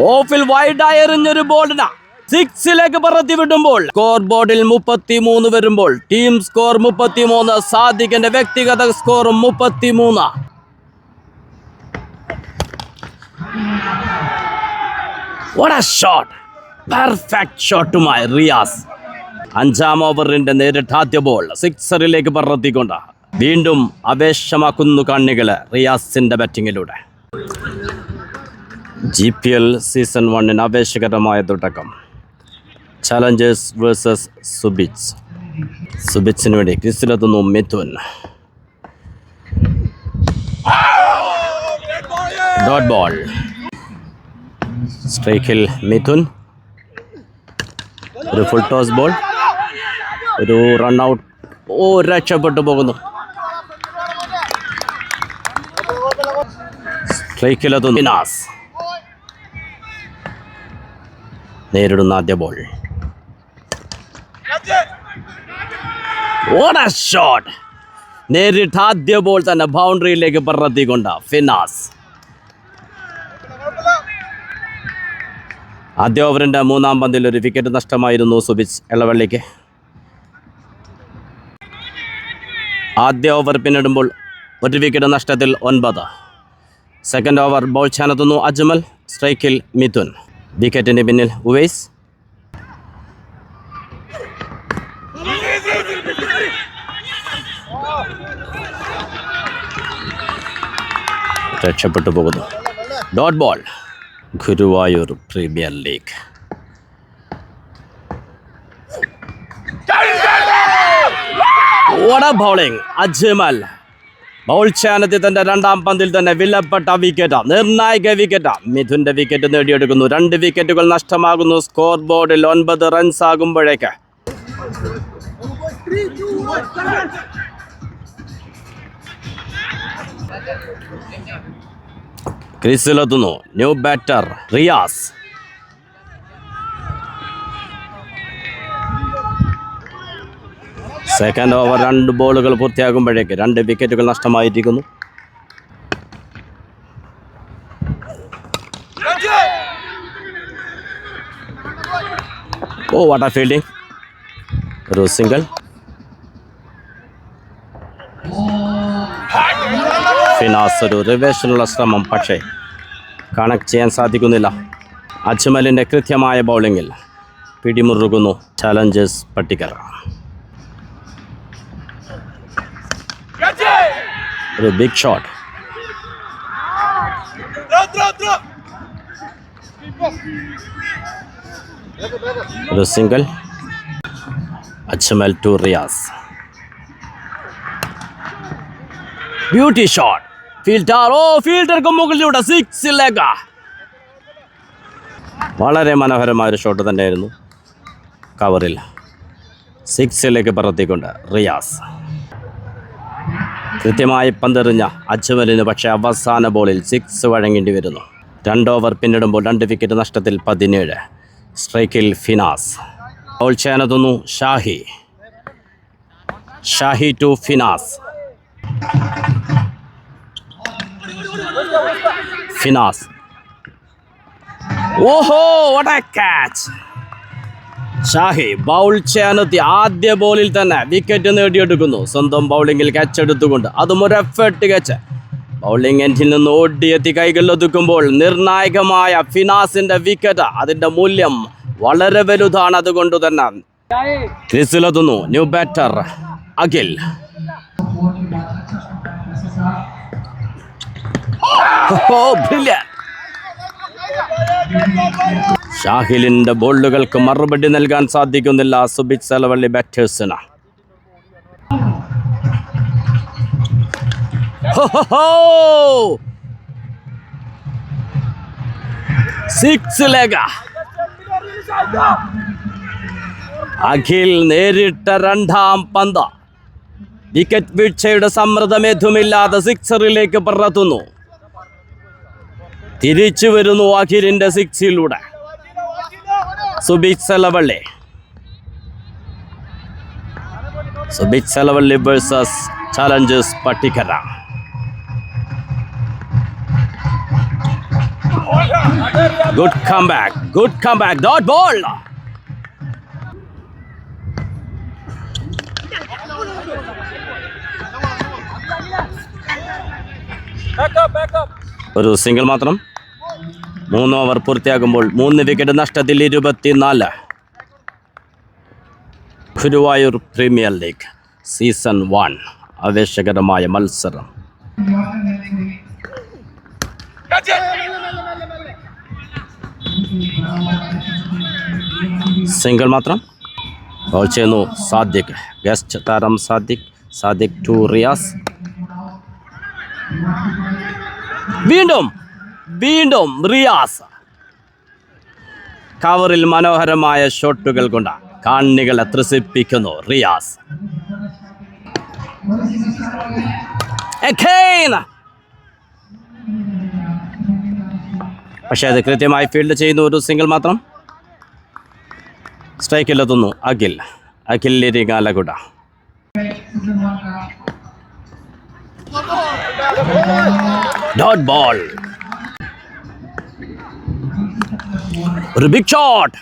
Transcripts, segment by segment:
ഓഫിൽ വൈഡായി എറിഞ്ഞൊരു ബോളിന് സിക്സിലേക്ക് പറത്തി വിടുമ്പോൾ സ്കോർ ബോർഡിൽ 33 വരുമ്പോൾ ടീം സ്കോർ 33, സാദിഖിന്റെ വ്യക്തിഗത സ്കോറും 33. What a shot! Perfect shot to my Riyas. 5ാം ഓവറിന്റെ നേരിട്ടാദ്യ ബോൾ സിക്സറിലേക്ക് പറത്തിക്കൊണ്ട് വീണ്ടും ആവേശമാക്കുന്നു കണ്ണികള് റിയാസിന്റെ ബാറ്റിങ്ങിലൂടെ. GPL സീസൺ 1 ആവേശകരമായ തുടക്കം. ചലഞ്ചേഴ്സ് വേഴ്സസ് സുബിച്ചിന് വേണ്ടി ക്രിസിലെത്തുന്നു മിഥുൻ. Dot ball. സ്ട്രൈക്കിൽ മിഥുൻ. ഒരു ഫുൾ ടോസ് ബോൾ. ഒരു റൺ ഔട്ട്. രക്ഷപ്പെട്ടു പോകുന്നു. സ്ട്രൈക്കിലെത്തുന്നു ഫിനാസ്. നേരിടുന്ന ആദ്യ ബോൾ. What a shot! നേരിട്ട് ആദ്യ ബോൾ തന്നെ ബൗണ്ടറിയിലേക്ക് പറത്തിക്കൊണ്ട് ഫിനാസ്. ആദ്യ ഓവറിന്റെ 3ാം പന്തിൽ ഒരു വിക്കറ്റ് നഷ്ടമായിരുന്നു സുബിച്ച് എളവള്ളിക്ക്. ആദ്യ ഓവർ പിന്നിടുമ്പോൾ ഒരു വിക്കറ്റ് നഷ്ടത്തിൽ 9. സെക്കൻഡ് ഓവർ ബോൾ ചാനത്തുന്നു അജ്മൽ. സ്ട്രൈക്കിൽ മിഥുൻ. വിക്കറ്റിന് പിന്നിൽ ഉവൈസ്. രക്ഷപ്പെട്ടു പോകുന്നു. Dot ball. Guruvayur premier league. What a bowling! Ajmal bowl ചാനത്തിൽ തന്റെ 2ാം പന്തിൽ തന്നെ വിലപ്പെട്ട വിക്കറ്റ്, നിർണായക വിക്കറ്റ്. മിഥുന്റെ വിക്കറ്റ് നേടിയെടുക്കുന്നു. 2 വിക്കറ്റുകൾ നഷ്ടമാകുന്നു. സ്കോർ ബോർഡിൽ 9 റൺസ് ആകുമ്പോഴേക്ക് ക്രീസിലെത്തുന്നു new batter Riyas. Second over 2 ബോളുകൾ പൂർത്തിയാകുമ്പോഴേക്ക് 2 വിക്കറ്റുകൾ നഷ്ടമായിരിക്കുന്നു. What a fielding. ഒരു സിംഗിൾ. ഫിനാസ് ഒരു റിവേഴ്സിനുള്ള ശ്രമം, പക്ഷേ കണക്ട് ചെയ്യാൻ സാധിക്കുന്നില്ല. അജ്മലിൻ്റെ കൃത്യമായ ബൗളിങ്ങിൽ പിടിമുറുകുന്നു ചലഞ്ചേഴ്സ് പട്ടിക്കർ. ഒരു ബിഗ് ഷോട്ട്. ഒരു single. Ajmal to Riyas. Beauty shot. ഫീൽഡർക്ക് മുകളിലൂടെ 6ലേക്ക്. വളരെ മനോഹരമായൊരു ഷോട്ട് തന്നെയായിരുന്നു. കവറിൽ 6ലേക്ക് പറത്തിക്കൊണ്ട് റിയാസ്. കൃത്യമായി പന്തെറിഞ്ഞ അജ്മലിന് പക്ഷേ അവസാന ബോളിൽ 6 വഴങ്ങേണ്ടി വരുന്നു. 2 ഓവർ പിന്നിടുമ്പോൾ 2 വിക്കറ്റ് നഷ്ടത്തിൽ 17. സ്ട്രൈക്കിൽ ഫിനാസ്. ബോൾ ചെയ്യാനെത്തുന്നു Shahi to Finas. What a catch. Shahi bowl ചെയ്യാനെത്തി ആദ്യ ബോളിൽ തന്നെ വിക്കറ്റ് നേടിയെടുക്കുന്നു. സ്വന്തം ബൗളിങ്ങിൽ ക്യാച്ച് എടുത്തുകൊണ്ട്, അതും ഒരു എഫേർട്ട് ക്യാച്ച്. ബൗളിംഗ് എൻഡിൽ നിന്ന് ഓടിയെത്തി കൈകളിലൊതുക്കുമ്പോൾ നിർണായകമായ ഫിനാസിന്റെ വിക്കറ്റ്. അതിന്റെ മൂല്യം വളരെ വലുതാണ്. അതുകൊണ്ട് തന്നെ ക്രീസിലെത്തുന്നു ന്യൂ ബാറ്റർ അഖിൽ. ഷാഹിലിന്റെ ബോളുകൾക്ക് മറുപടി നൽകാൻ സാധിക്കുന്നില്ല സുബിച്ച് എളവള്ളി ബാറ്റേഴ്സിന്. സിക്സിലേക്ക് അഖിൽ നേരിട്ട 2ാം പന്ത്. വിക്കറ്റ് വീഴ്ചയുടെ സമ്മർദ്ദമേതുമില്ലാതെ സിക്സറിലേക്ക് പറത്തുന്നു. തിരിച്ചു വരുന്നു അഖിലിന്റെ 6-ലൂടെ Subich Elavally versus Challenges Patikara. Good comeback. Dot ball. ഒരു സിംഗിൾ മാത്രം. 3 ഓവർ പൂർത്തിയാകുമ്പോൾ 3 വിക്കറ്റ് നഷ്ടത്തിൽ 24. ഗുരുവായൂർ പ്രീമിയർ ലീഗ് സീസൺ 1 ആവേശകരമായ മത്സരം. സിംഗിൾ മാത്രം. ബോൾ ചെയ്യുന്നു സാദിഖ്. ഗസ്റ്റ് താരം സാദിഖ് ടു റിയാസ്. വീണ്ടും റിയാസ്. കവറിൽ മനോഹരമായ ഷോട്ടുകൾ കൊണ്ട് കാണികളെ ത്രസിപ്പിക്കുന്നു റിയാസ്. പക്ഷേ അത് കൃത്യമായി ഫീൽഡ് ചെയ്യുന്നു. ഒരു സിംഗിൾ മാത്രം. സ്ട്രൈക്കിലെത്തുന്നു അഖിൽ ലിരികാലകുട. Dot ball. ഒരു ബിഗ് ഷോട്ട്.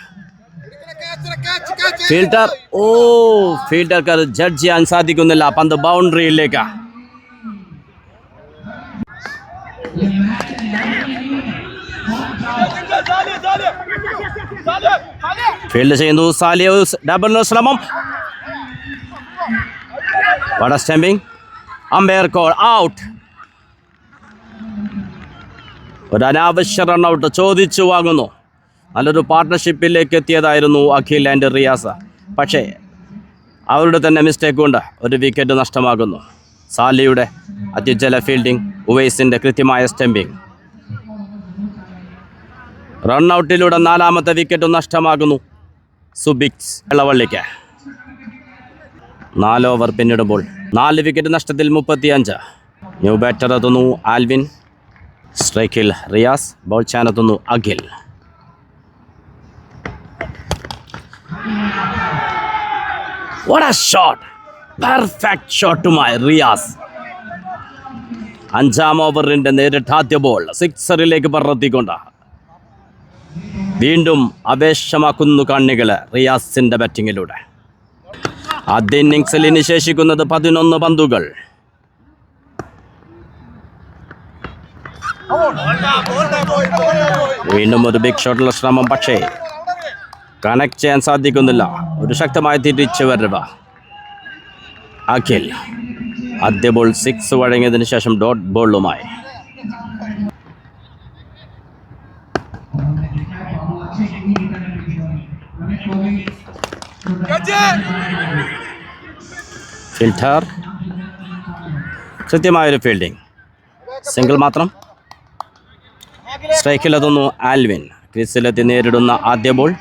ഫീൽഡർക്ക് അത് ജഡ്ജ് ചെയ്യാൻ സാധിക്കുന്നില്ല. പന്ത് ബൗണ്ടറിയിലേക്ക്. ഫീൽഡ് ചെയ്യുന്നു സാലിഹ്. ഡബിൾ ശ്രമം. സ്റ്റംപിംഗ്. Umpire call out. ഒരു അനാവശ്യ റൺഔട്ട് ചോദിച്ചു വാങ്ങുന്നു. നല്ലൊരു പാർട്ട്ണർഷിപ്പിലേക്ക് എത്തിയതായിരുന്നു അഖിൽ ആൻഡ് റിയാസ്. പക്ഷേ അവരുടെ തന്നെ മിസ്റ്റേക്ക് കൊണ്ട് ഒരു വിക്കറ്റ് നഷ്ടമാകുന്നു. സാലിയുടെ അത്യുജ്വല ഫീൽഡിംഗ്, ഉവൈസിൻ്റെ കൃത്യമായ സ്റ്റംപിംഗ്. റൺഔട്ടിലൂടെ 4ാമത്തെ വിക്കറ്റ് നഷ്ടമാകുന്നു സുബിക്സ് ഇളവള്ളിക്ക്. 4 ഓവർ പിന്നിടുമ്പോൾ 4 വിക്കറ്റ് നഷ്ടത്തിൽ 35. ന്യൂ ബാറ്റർ എത്തുന്നു ആൽവിൻ. സ്ട്രൈക്കിൽ റിയാസ്. ബോൾ ചെയ്യാനെത്തുന്നു Akhil. What a shot! Perfect ഷോട്ടുമായി റിയാസ്. 5ാം ഓവറിൻ്റെ നേരിട്ടാദ്യ ബോൾ സിക്സറിലേക്ക് പറത്തിക്കൊണ്ട് വീണ്ടും ആവേശമാക്കുന്നു കാണികള് റിയാസിന്റെ ബാറ്റിങ്ങിലൂടെ. ആദ്യ ഇന്നിംഗ്സിൽ ഇനി ശേഷിക്കുന്നത് 11 പന്തുകൾ. വീണ്ടും ഒരു ബിഗ് ഷോട്ടുള്ള ശ്രമം, പക്ഷേ കണക്ട് ചെയ്യാൻ സാധിക്കുന്നില്ല. ഒരു ശക്തമായ തിരിച്ചു വരവ് അഖിൽ. ആദ്യ ബോൾ 6 വഴങ്ങിയതിനു ശേഷം ഡോട്ട് ബോളുമായി. ഫിൽറ്റർ. കൃത്യമായൊരു ഫീൽഡിംഗ്. സിംഗിൾ മാത്രം. സ്ട്രൈക്കിലെത്തുന്നു ആൽവിൻ. ക്രീസിലെത്തി നേരിടുന്ന ആദ്യ ബോൾ.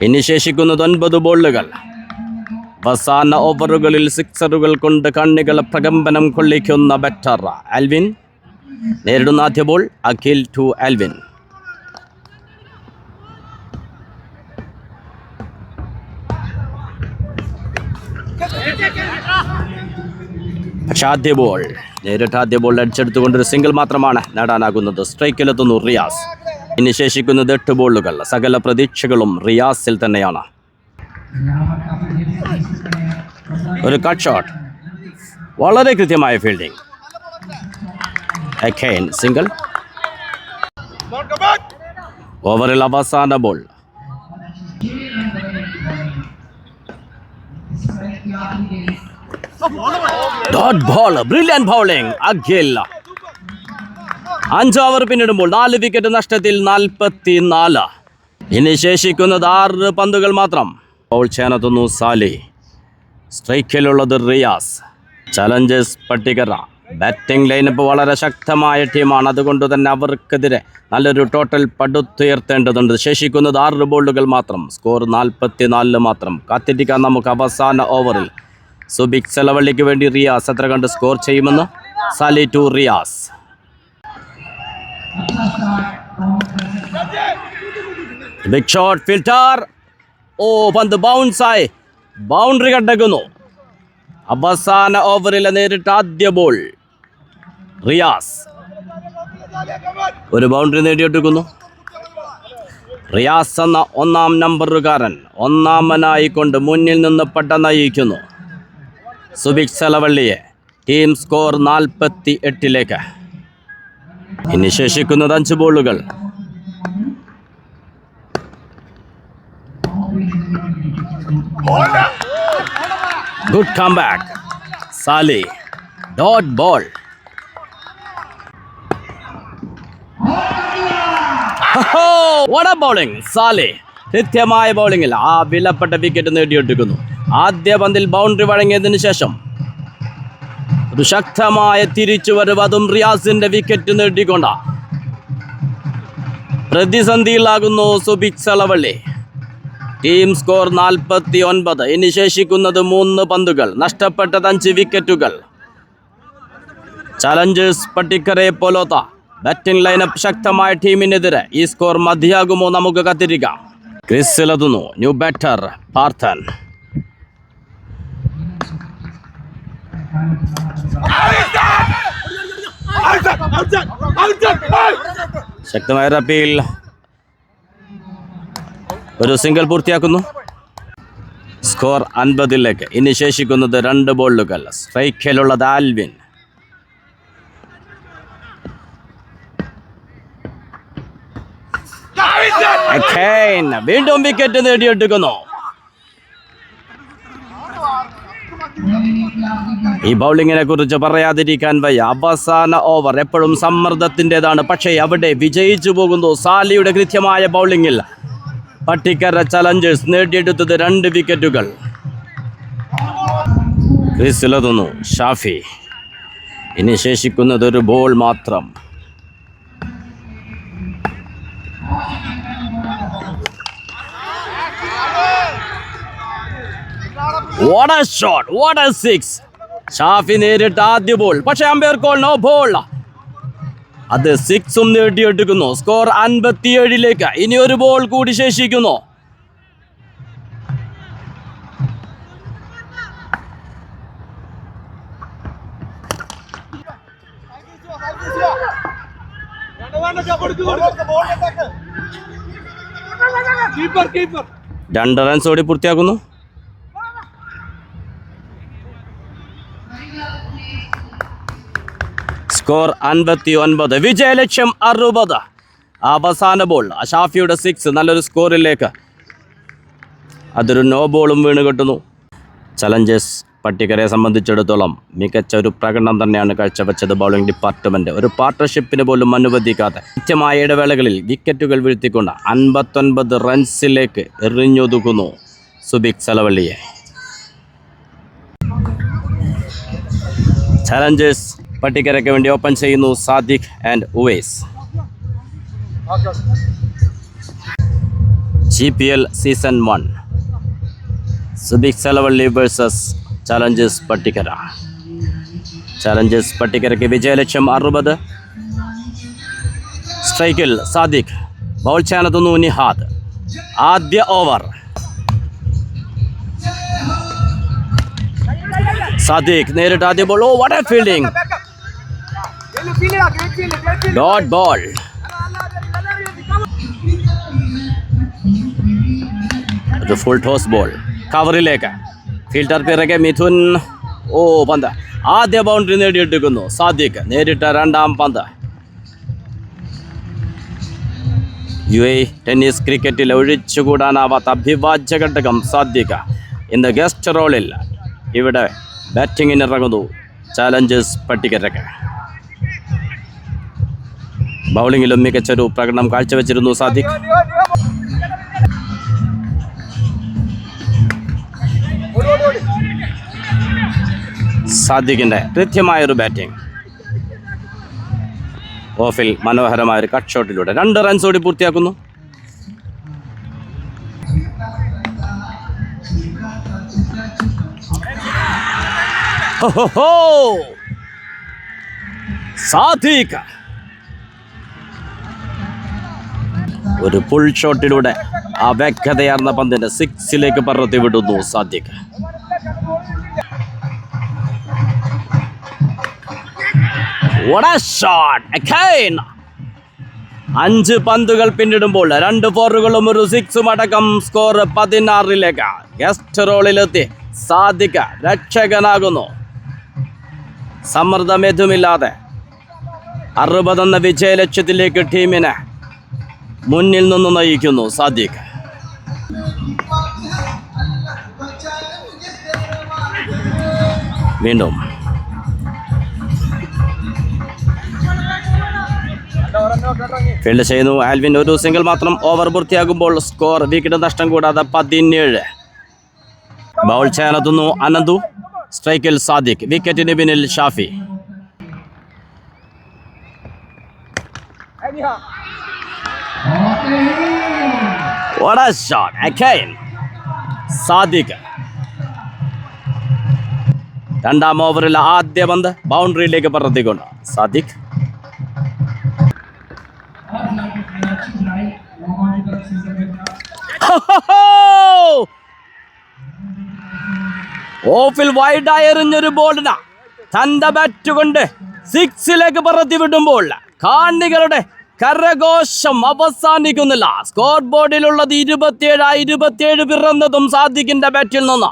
ഇനി ശേഷിക്കുന്നത് 9 ബോളുകൾ. അവസാന ഓവറുകളിൽ സിക്സറുകൾ കൊണ്ട് കണ്ണികൾ പ്രകമ്പനം കൊള്ളിക്കുന്ന ബാറ്റർ ആൽവിൻ. നേരിടുന്ന ആദ്യ ബോൾ അഖിൽ ടു ആൽവിൻ. പക്ഷെ ആദ്യ ബോൾ അടിച്ചെടുത്തുകൊണ്ടൊരു സിംഗിൾ മാത്രമാണ് നേടാനാകുന്നത്. സ്ട്രൈക്കിലെത്തുന്നു റിയാസ്. ഇനി ശേഷിക്കുന്നത് 8 ബോളുകൾ. സകല പ്രതീക്ഷകളും റിയാസിൽ തന്നെയാണ്. ഒരു കട്ട് ഷോട്ട്. വളരെ കൃത്യമായ ഫീൽഡിംഗ്. Again single. ഓവറിൽ അവസാന ball. Dot ball. Brilliant bowling Akhil. 5 over പിന്നിടുമ്പോൾ 4 വിക്കറ്റ് നഷ്ടത്തിൽ 44. ഇനി ശേഷിക്കുന്നത് 6 പന്തുകൾ മാത്രം. ബോൾ ചെയ്യാനെത്തുന്നു സാലി. സ്ട്രൈക്കിലുള്ളത് Riyas. Challengers Pattikara. Batting lineup വളരെ ശക്തമായ ടീമാണ്. അതുകൊണ്ട് തന്നെ അവർക്കെതിരെ നല്ലൊരു ടോട്ടൽ പടുത്തുയർത്തേണ്ടതുണ്ട്. ശേഷിക്കുന്നത് 6 ബോളുകൾ മാത്രം. സ്കോർ 44 മാത്രം. കാത്തിരിക്കാൻ നമുക്ക് അവസാന ഓവറിൽ. സുബിക് സെലവള്ളിക്ക് വേണ്ടി റിയാസ് എത്ര കണ്ട് സ്കോർ ചെയ്യുമെന്ന്. Sali to Riyas. Big shot. Filter. പന്ത് ബൗൺസായി ബൗണ്ടറി കടക്കുന്നു. അവസാന ഓവറിലെ നേരിട്ട് ആദ്യ ബോൾ. റിയാസ് ഒരു ബൗണ്ടറി നേടിയെടുക്കുന്നു. റിയാസ് എന്ന 1-ാം നമ്പറുകാരൻ ഒന്നാമനായിക്കൊണ്ട് മുന്നിൽ നിന്ന് പട്ട നയിക്കുന്നു സുബിക് സലവള്ളിയെ. Team score 48. ഇനി ശേഷിക്കുന്നത് 5 ബോളുകൾ. Good comeback. Sali dot ball. What a bowling! Sali കൃത്യമായ ബൗളിംഗിൽ ആ വിലപ്പെട്ട വിക്കറ്റ് നേടിയെടുക്കുന്നു. ആദ്യ പന്തിൽ ബൗണ്ടറി വഴങ്ങിയതിനു ശേഷം ഒരു ശക്തമായ തിരിച്ചുവരവ്, അതും റിയാസിന്റെ വിക്കറ്റ് നേടിക്കൊണ്ട. പ്രതിസന്ധിയിലാകുന്നു സുബിക് സലവള്ളി. Team score 49. ഇനി ശേഷിക്കുന്നത് 3 പന്തുകൾ. നഷ്ടപ്പെട്ടത് 5 വിക്കറ്റുകൾ. ചലഞ്ചേഴ്സ് പട്ടിക്കരെ പോലോത്ത ബാറ്റിംഗ് ലൈനപ്പ് ശക്തമായ ടീമിനെതിരെ ഈ സ്കോർ മതിയാകുമോ? നമുക്ക് കാത്തിരിക്കാം. ക്രിസിലെത്തുന്നു ന്യൂ ബാറ്റർ പാർത്ഥൻ. ശക്തമായ അപ്പീൽ. ഒരു സിംഗിൾ പൂർത്തിയാക്കുന്നു. സ്കോർ 50. ഇനി ശേഷിക്കുന്നത് 2 ബോളുകൾ. സ്ട്രൈക്കിലുള്ളത് ആൽവിൻ. വീണ്ടും വിക്കറ്റ് നേടിയെടുക്കുന്നു. ഈ ബൗളിങ്ങിനെ കുറിച്ച് പറയാതിരിക്കാൻ വയ്യ. അവസാന ഓവർ എപ്പോഴും സമ്മർദ്ദത്തിൻ്റെതാണ്. പക്ഷേ അവിടെ വിജയിച്ചു പോകുന്നു സാലിയുടെ കൃത്യമായ ബൗളിങ്ങിൽ. പട്ടിക്കര ചലഞ്ചേഴ്സ് നേടിയെടുത്തത് 2 വിക്കറ്റുകൾ. ക്രീസിലെത്തുന്നു ഷാഫി. ഇനി ശേഷിക്കുന്നത് 1 ബോൾ മാത്രം. What a shot! What a six! Shafi നേരിട്ട് ആദ്യ ബോൾ. പക്ഷേ അമ്പയർ കോൾ നോ ബോൾ. അത് 6ഉം നേടിയെടുക്കുന്നു. സ്കോർ 57. ഇനി 1 ബോൾ കൂടി ശേഷിക്കുന്നു. രണ്ട് റൺസ് ഓടി പൂർത്തിയാക്കുന്നു. സ്കോർ 59. വിജയലക്ഷ്യം 60. അവസാന ബോൾ ഷാഫിയുടെ 6 നല്ലൊരു സ്കോറിലേക്ക്. അതൊരു നോ ബോളും വീണ് കിട്ടുന്നു. ചലഞ്ചേഴ്സ് പട്ടിക്കരയെ സംബന്ധിച്ചിടത്തോളം മികച്ച ഒരു പ്രകടനം തന്നെയാണ് കാഴ്ചവെച്ചത് ബൗളിംഗ് ഡിപ്പാർട്ട്മെൻറ്റ്. ഒരു പാർട്ട്ണർഷിപ്പിന് പോലും അനുവദിക്കാതെ കൃത്യമായ ഇടവേളകളിൽ വിക്കറ്റുകൾ വീഴ്ത്തിക്കൊണ്ട് 59 റൺസിലേക്ക് എറിഞ്ഞൊതുക്കുന്നു സുബിക് സലവള്ളിയെ. ചലഞ്ചേഴ്സ് പട്ടിക്കരയ്ക്ക് വേണ്ടി ഓപ്പൺ ചെയ്യുന്നു Sadiq and Uwais. GPL season 1 Subik Salavally versus challengers Pattikkara. ചലഞ്ചേഴ്സ് പട്ടിക്കരയ്ക്ക് വിജയലക്ഷ്യം 60. സ്ട്രൈക്കിൽ സാദിഖ്. ബൗൾ ചെയ്യാനെത്തുന്നു നിഹാദ്. ആദ്യ ഓവർ. സാദിഖ് നേരിട്ട് ആദ്യ ball. Oh what a fielding. Dot ball. ഒരു ഫുൾ ടോസ് ബോൾ കവറിലേക്ക്. ഫീൽഡർ പിറകെ മിഥുൻ. ഓ പന്ത് ആദ്യ ബൗണ്ടറി നേടിയെടുക്കുന്നു സാദിഖ്. നേരിട്ട് 2ാം പന്ത്. UAE ടെന്നീസ് ക്രിക്കറ്റിൽ ഒഴിച്ചുകൂടാനാവാത്ത അഭിവാജ്യ ഘടകം സാദിഖ്. ഇന്ന് ഗസ്റ്റ് റോളിൽ ഇവിടെ ബാറ്റിങ്ങിനിറങ്ങുന്നു ചാലഞ്ചേഴ്സ് പട്ടിക്കരയ്ക്ക്. ബൗളിങ്ങിലും മികച്ചൊരു പ്രകടനം കാഴ്ചവെച്ചിരുന്നു സാദിഖ്. സാദിഖിൻ്റെ കൃത്യമായൊരു ബാറ്റിംഗ്. ഓഫിൽ മനോഹരമായൊരു കട്ട് ഷോട്ടിലൂടെ 2 റൺസ് ഓടി പൂർത്തിയാക്കുന്നു. സാദിഖ് ഒരു പുൾ ഷോട്ടിലൂടെ ആ വേഗതയാർന്ന പന്തിനെ 6ലേക്ക് പറത്തി വിടുന്നു Sadiq. What a shot! Again! 5 പന്തുകൾ പിന്നിടുമ്പോൾ 2 ഫോറുകളും ഒരു 6 അടക്കം സ്കോർ 16 ഗസ്റ്റ് റോളിലെത്തി സാദിഖ് രക്ഷകനാകുന്നു. സമ്മർദ്ദമേതുമില്ലാതെ 60 എന്ന വിജയലക്ഷ്യത്തിലേക്ക് ടീമിനെ മുന്നിൽ നിന്ന് നയിക്കുന്നു സാദിഖ്. വീണ്ടും ഫീൽഡ് ചെയ്യുന്നു ആൽവിൻ. ഒരു സിംഗിൾ മാത്രം ഓവർ പൂർത്തിയാകുമ്പോൾ സ്കോർ വിക്കറ്റ് നഷ്ടം കൂടാതെ 17. ബൗൾ ചെയ്യാനെത്തുന്നു അനന്തു. സ്ട്രൈക്കിൽ സാദിഖ്. വിക്കറ്റിന് പിന്നിൽ Shafi. What a shot again! Sadiq. 2ാം ഓവറിൽ ആദ്യ പന്ത് ബൗണ്ടറിയിലേക്ക് പറത്തിക്കൊണ്ട് സാദിഖ്. ഓഫിൽ വൈഡായി എറിഞ്ഞൊരു ബോളിന് തന്റെ ബാറ്റ് കൊണ്ട് 6ലേക്ക് പറത്തി വിടുമ്പോൾ കാണികളുടെ കരഘോഷം അവസാനിക്കുന്നില്ല. സ്കോർ ബോർഡിലുള്ളത് 27 പിറന്നതും സാദിഖിന്റെ ബാറ്റിൽ നിന്ന്.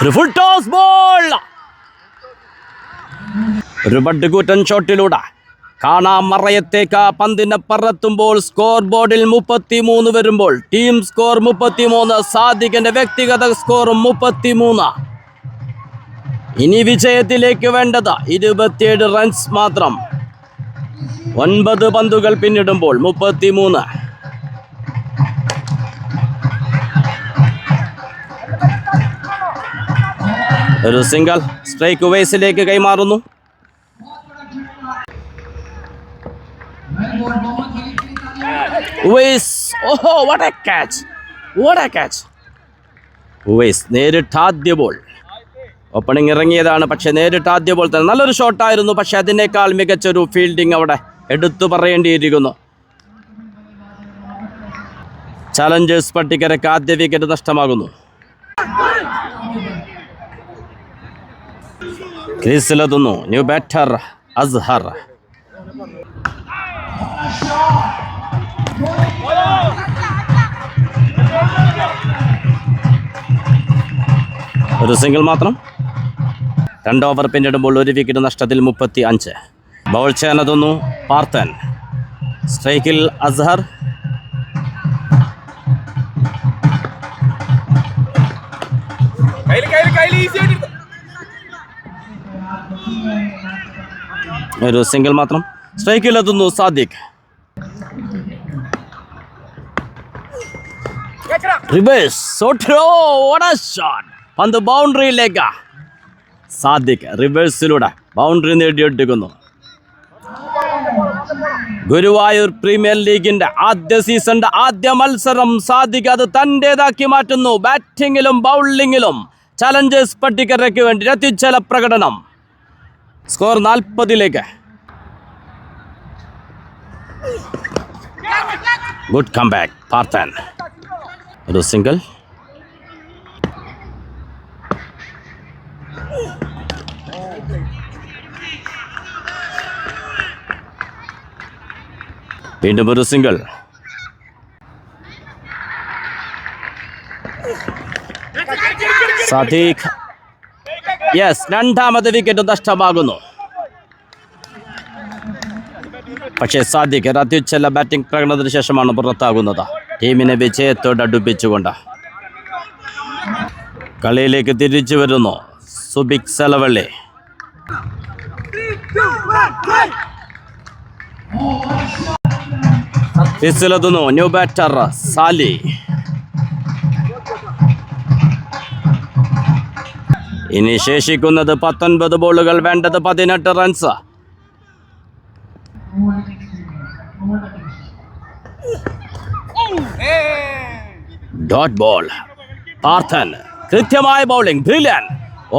ഒരു ഫുൾ ടോസ് ബോൾ. ഒരു ബഡ്കൂറ്റൻ ഷോട്ടിലൂടെ കാണാമറയത്തേക്ക് പന്തിനെ പറത്തുമ്പോൾ സ്കോർ ബോർഡിൽ 33 വരുമ്പോൾ ടീം സ്കോർ 33, സാദിഖിന്റെ വ്യക്തിഗത സ്കോർ 33. ഇനി വിജയത്തിലേക്ക് വേണ്ടത് 27 റൺസ് മാത്രം. 9 പന്തുകൾ പിന്നിടുമ്പോൾ 33. ഒരു സിംഗിൾ സ്ട്രൈക്ക് ഉവൈസിലേക്ക് കൈമാറുന്നു. ഉവൈസ്. ഓഹോ, what a catch, what a catch. Uvais നേരിട്ട് ആദ്യ ബോൾ. ഓപ്പണിംഗ് ഇറങ്ങിയതാണ്, പക്ഷെ നേരിട്ട് ആദ്യ ബോൾ തന്നെ നല്ലൊരു ഷോട്ടായിരുന്നു. പക്ഷെ അതിനേക്കാൾ മികച്ചൊരു ഫീൽഡിംഗ് അവിടെ എടുത്തു പറയേണ്ടിയിരിക്കുന്നു. ചലഞ്ചേഴ്സ് പട്ടിക്കരക്ക് ആദ്യ വിക്കറ്റ് നഷ്ടമാകുന്നു. ക്രീസിലെത്തുന്നു ന്യൂ ബാറ്റർ അസ്ഹർ. ഒരു സിംഗിൾ മാത്രം. 2 ഓവർ പിന്നിടുമ്പോൾ 1 വിക്കറ്റ് നഷ്ടത്തിൽ 35. ബൗൾ ചെയ്യാനെത്തുന്നു പാർത്ഥൻ. സ്ട്രൈക്കിൽ അസ്ഹർ. ഒരു സിംഗിൾ മാത്രം. സ്ട്രൈക്കിലെത്തുന്നു സാദിഖ്. Reverse shot. പന്ത് ബൗണ്ടറിയിലേക്ക്. സാദിഖ് റിവേഴ്സിലൂടെ ബൗണ്ടറി നേടിയെടുക്കുന്നു. ഗുരുവായൂർ പ്രീമിയർ ലീഗിന്റെ ആദ്യ സീസണിന്റെ ആദ്യ മത്സരം സാദിഖ് അത് തന്റേതാക്കി മാറ്റുന്നു. ബാറ്റിങ്ങിലും ബൗളിങ്ങിലും ചലഞ്ചേഴ്സ് പട്ടിക്കരയ്ക്ക് വേണ്ടി അത്യുജ്വല പ്രകടനം. സ്കോർ 40. Good comeback Parthan. ഒരു സിംഗിൾ. വീണ്ടും ഒരു സിംഗിൾ. സാദിഖ്. യെസ്, 2ാമത് വിക്കറ്റ് നഷ്ടമാകുന്നു. പക്ഷേ സാദിഖ് അത്യുജ്വല ബാറ്റിംഗ് പ്രകടനത്തിന് ശേഷമാണ് പുറത്താകുന്നത്. ടീമിനെ വിജയത്തോട് അടുപ്പിച്ചുകൊണ്ട് കളിയിലേക്ക് തിരിച്ചു വരുന്നു സുബിക് സെലവള്ളി. ക്രീസിലെത്തുന്നു new batter Sally. ഇനി ശേഷിക്കുന്നത് 19 ബോളുകൾ, വേണ്ടത് 18 റൺസ്. Dot ball. പാർത്ഥൻ കൃത്യമായ ബൗളിംഗ്, ബ്രില്യൻ.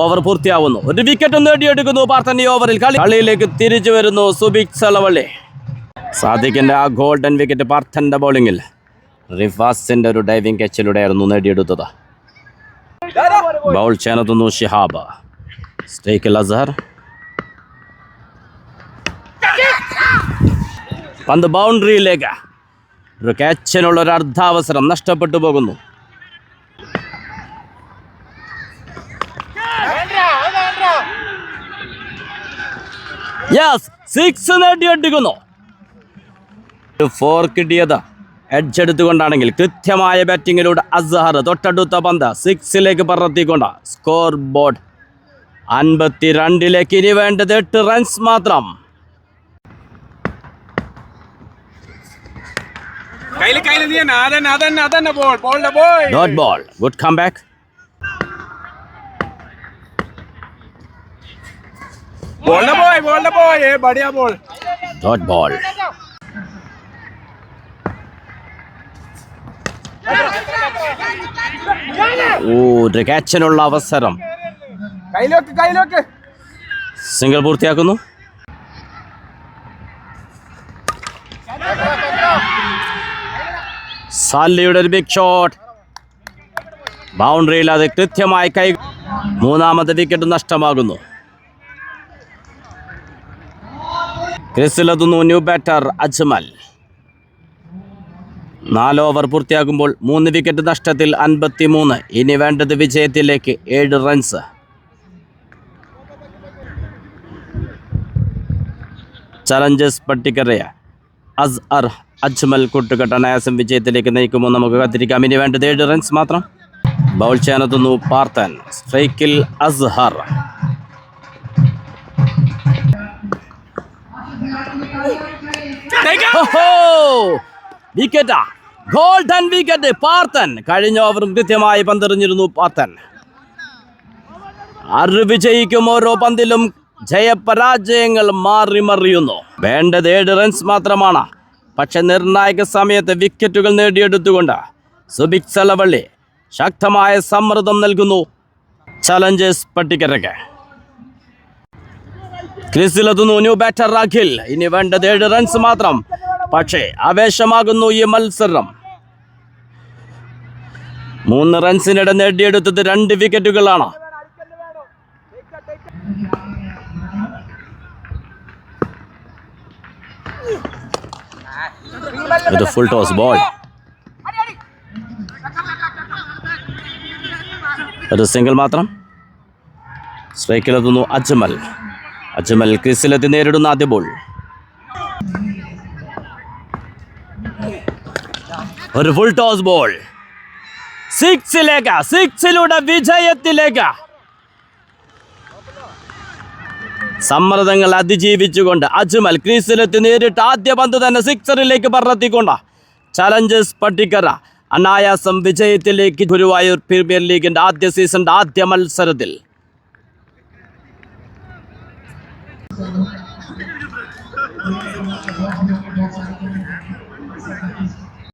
ഓവർ പൂർത്തിയാവുന്നു. 1 വിക്കറ്റ് നേടിയെടുക്കുന്നു പാർത്ഥൻ ഈ ഓവറിൽ. കളിയിലേക്ക് തിരിച്ചു വരുന്നു സുബിക് സെലവള്ളി. സാദിഖിന്റെ ആ ഗോൾഡൻ വിക്കറ്റ് പാർത്ഥന്റെ ബൗളിങ്ങിൽ റിഫാസിന്റെ ഒരു ഡൈവിംഗ് ക്യാച്ചിലൂടെയായിരുന്നു നേടിയെടുത്തത്. ബൗൾ ചെയ്യാനെത്തുന്നു ഷിഹാബ്. സ്ട്രൈക്കിൽ അസ്ഹർ. പന്ത് ബൗണ്ടറിയിലേക്ക്. ഒരു ക്യാച്ചിനുള്ള ഒരു അർദ്ധാവസരം നഷ്ടപ്പെട്ടു പോകുന്നു. യെസ്, 6 നേടിയെടുക്കുന്നു. ഒരു 4 കിട്ടിയത് എഡ്ജ് എടുത്തുകൊണ്ടാണെങ്കിൽ കൃത്യമായ ബാറ്റിങ്ങിലൂടെ അസ്ഹർ തൊട്ടടുത്ത പന്ത് 6ലേക്ക് പറത്തിക്കൊണ്ട് സ്കോർ ബോർഡ് 52ലേക്ക്. ഇനി വേണ്ടത് 8 റൺസ് മാത്രം. Dot ball. Good come back. Dot ball. ഒരു ക്യാച്ചിനുള്ള അവസരം. സിംഗിൾ പൂർത്തിയാക്കുന്നു. സാലിയുടെ ഒരു ബിഗ് ഷോട്ട്. ബൗണ്ടറിയിൽ അത് കൃത്യമായി കൈ. മൂന്നാമത്തെ വിക്കറ്റ് നഷ്ടമാകുന്നു. ക്രിസിലെത്തുന്നു ന്യൂ ബാറ്റർ അജ്മൽ. 4 ഓവർ പൂർത്തിയാകുമ്പോൾ 3 വിക്കറ്റ് നഷ്ടത്തിൽ 53. ഇനി വേണ്ടത് വിജയത്തിലേക്ക് 7 റൺസ്. ചലഞ്ചേഴ്സ് പട്ടികറിയ അസ്ഹർ അജ്മൽ കൂട്ടുകെട്ട് അനായാസം വിജയത്തിലേക്ക് നയിക്കുമോ? നമുക്ക് കാത്തിരിക്കാം. ഇനി വേണ്ടത് 7 റൺസ് മാത്രം. ബൗൾ ചെയ്യാനെത്തുന്നു പാർത്ഥൻ. സ്ട്രൈക്കിൽ അസ്ഹർ. വിക്കറ്റാ, ഗോൾഡൻ വിക്കറ്റ്. പാർത്ഥൻ കഴിഞ്ഞ ഓവറും കൃത്യമായി പന്തെറിഞ്ഞിരുന്നു. പാർത്ഥൻ വിജയിക്കും. ഓരോ പന്തിലും ജയപരാജയങ്ങൾ മാറി മറിയുന്നു. വേണ്ടത് 7 റൺസ് മാത്രമാണ്. പക്ഷെ നിർണായക സമയത്ത് വിക്കറ്റുകൾ നേടിയെടുത്തുകൊണ്ട് സുബിക് സലവള്ളി ശക്തമായ സമ്മർദ്ദം നൽകുന്നു ചലഞ്ചേഴ്സ് പട്ടികരയ്ക്ക്. ക്രീസിലെത്തുന്നു ന്യൂ ബാറ്റർ അഖിൽ. ഇനി വേണ്ടത് 7 റൺസ് മാത്രം. പക്ഷേ ആവേശമാകുന്നു ഈ മത്സരം. 3 റൺസിനിടെ നേടിയെടുത്തത് 2 വിക്കറ്റുകളാണ്. ഒരു ഫുൾ ടോസ് ബോൾ. ഒരു സിംഗിൾ മാത്രം. സ്ട്രൈക്കിലെത്തുന്നു അജ്മൽ. അജ്മൽ ക്രീസിലെത്തി നേരിടുന്ന ആദ്യ ബോൾ. ഒരു ഫുൾ ടോസ് ബോൾ. 6ലേക്ക്. 6ലൂടെ വിജയത്തിലേക്ക്. സമ്മർദ്ദങ്ങൾ അതിജീവിച്ചുകൊണ്ട് അജ്മൽ ക്രീസിലെത്തി നേരിട്ട് ആദ്യ പന്ത് തന്നെ 6ലേക്ക് പറത്തിക്കൊണ്ട് ചലഞ്ചേഴ്സ് പട്ടിക്കര അനായാസം വിജയത്തിലേക്ക്. ഗുരുവായൂർ പ്രീമിയർ ലീഗിന്റെ ആദ്യ സീസണിന്റെ ആദ്യ മത്സരത്തിൽ